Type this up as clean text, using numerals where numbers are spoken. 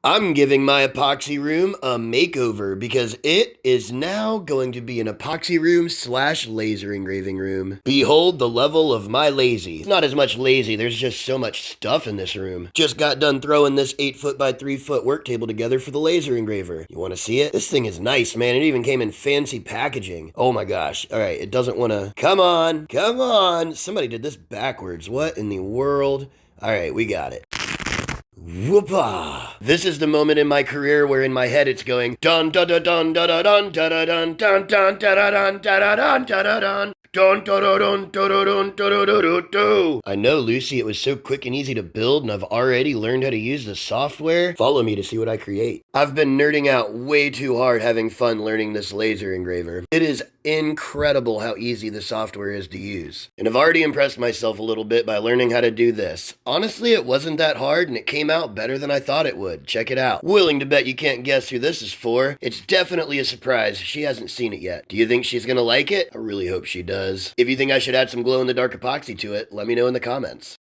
I'm giving my epoxy room a makeover because it is now going to be an epoxy room / laser engraving room. Behold the level of my lazy. It's not as much lazy, there's just so much stuff in this room. Just got done throwing this 8 foot by 3 foot work table together for the laser engraver. You want to see it? This thing is nice, man. It even came in fancy packaging. Oh my gosh. All right, it doesn't want to. Come on, come on. Somebody did this backwards. What in the world? All right, we got it. Whoopah! This is the moment in my career where in my head it's going dun dun dun dun dun dun dun dun dun dun dun dun dun dun dun dun dun. Dun, dun, dun, dun, dun, dun, dun, dun, dun. I know, Lucy, it was so quick and easy to build, and I've already learned how to use the software. Follow me to see what I create. I've been nerding out way too hard having fun learning this laser engraver. It is incredible how easy the software is to use. And I've already impressed myself a little bit by learning how to do this. Honestly, it wasn't that hard, and it came out better than I thought it would. Check it out. Willing to bet you can't guess who this is for. It's definitely a surprise. She hasn't seen it yet. Do you think she's gonna like it? I really hope she does. If you think I should add some glow-in-the-dark epoxy to it, let me know in the comments.